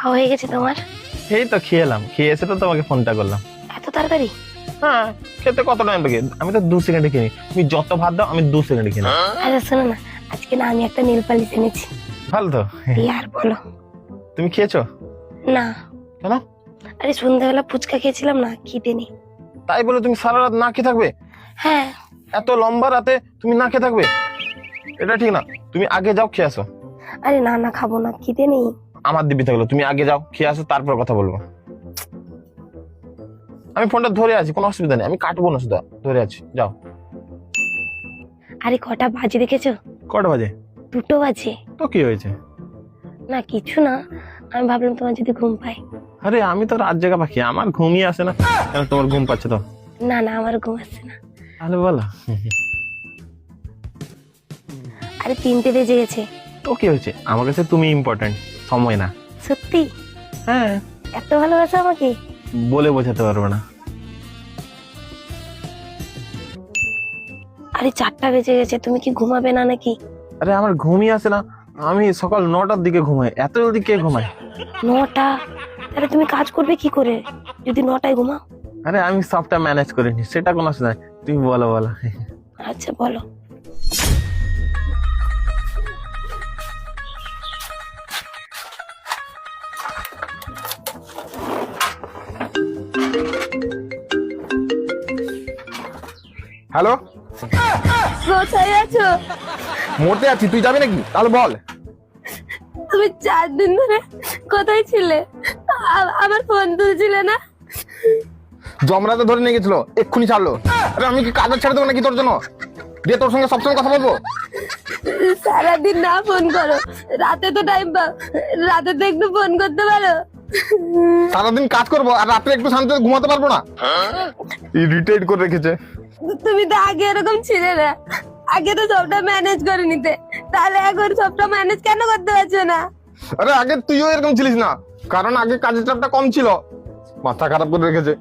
খাওয়া হয়ে গেছে তোমার? এই তো খেয়ে এলাম, খেয়ে এসে তো তোমাকে ফোনটা করলাম। এত তাড়াতাড়ি? হ্যাঁ, খেতে কত টাইম লাগে? আমি তো 2 সেকেন্ডে কিনি, তুমি যত ভাত দাও আমি 2 সেকেন্ডে কিনি। আচ্ছা শোনো না, আজকে না আমি একটা নেল পালিশ এনেছি। ভালো তো। আর বলো। তুমি খেয়েছো? না। কেন? আরে সন্ধ্যাবেলা ফুচকা খেয়েছিলাম না, খিদে নেই। তাই বলে তুমি সারা রাত না খেয়ে থাকবে? হ্যাঁ। এত লম্বা রাতে তুমি না খেয়ে থাকবে? এটা ঠিক না, তুমি আগে যাও খেয়ে আসো। আরে না না, খাবো না, খিদে নেই। আমার দিব্যি থাকলো, তুমি আগে যাও খেয়ে আসো, তারপর কথা বলবো। আমি ফোনটা ধরে আছি, কোনো অসুবিধা নেই, আমি কাটবো না, শুধু ধরে আছি, যাও। আরে কটা বাজে দেখেছো? কটা বাজে? 2টো বাজে। তো কি হয়েছে? না কিছু না, আমি ভাবলাম তোমার যদি ঘুম পায়। আরে আমি তো রাত জাগা পাখি, আমার ঘুমিয়ে আসে না। কেন, তোমার ঘুম পাচ্ছে তো? না না, আমার ঘুম আসছে না। তাহলে বলো। আরে 3টে বেজে গেছে। তো কি হয়েছে? আমার কাছে তুমি ইম্পর্টেন্ট, সময় না। সত্যি? হ্যাঁ। এত ভালোবাসো আমাকে? বলে বোঝাতে পারবো না। আরে 4টা বেজে গেছে, তুমি কি ঘুমাবে না নাকি? আরে আমার ঘুমই আসে না, আমি সকাল 9টার দিকে ঘুমাই, এত জলদি কে ঘুমায়? 9টা? তাহলে তুমি কাজ করবে কি করে যদি 9টায় ঘুমাও? আরে আমি সবটা ম্যানেজ করে নি, সেটা কোনো অসুবিধা নাই। তুমি বলো বলো। আচ্ছা বলো। হ্যালো, কোথায় আছো? মরতে আছি, তুই যাবি নাকি? তাহলে বল। তুমি 4 দিন ধরে কোথায় ছিলে? আমার ফোন তুলছিলে না? জমরাতে ধরে নিয়ে গেছিল, এক্ষুনি ছাড়লো। আরে আমি কি কাজে ছেড়ে দেবো নাকি তোর জন্য? দিয়ে তোর সঙ্গে সবসময় কথা বলবো? সারাদিন না ফোন করো, রাতে তো টাইম পাও, রাতে তো একটু ফোন করতে পারো। সারাদিন কাজ করবো আর রাত্রে একটু শান্তিতে ঘুমাতে পারবো না? ইরিটেট করে রেখেছে। তুমি তো আগে এরকম ছিলে না, আগে তো সবটা ম্যানেজ করে নিতে, তাহলে এখন সবটা ম্যানেজ কেন করতে পারছো না? আরে আগে তুইও এরকম ছিলিস না, কারণ আগে কাজের চাপটা কম ছিল। মাথা খারাপ করে রেখেছে।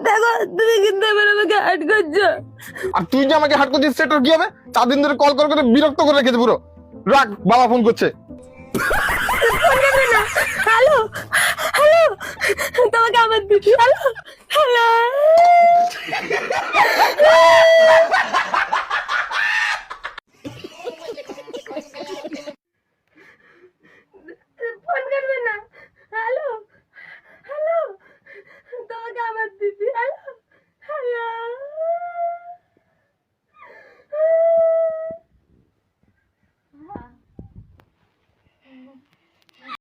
দেখো তুমি কিন্তু এবার আমাকে হার্ট করছো। আর তুই যে আমাকে হাট করছিস সেটা কি হবে? 4 দিন ধরে কল করে বিরক্ত করে রেখেছে পুরো। রাখ, বাবা ফোন করছে। হ্যালো হ্যালো, তোমাকে আমার দিদি। Hello hello.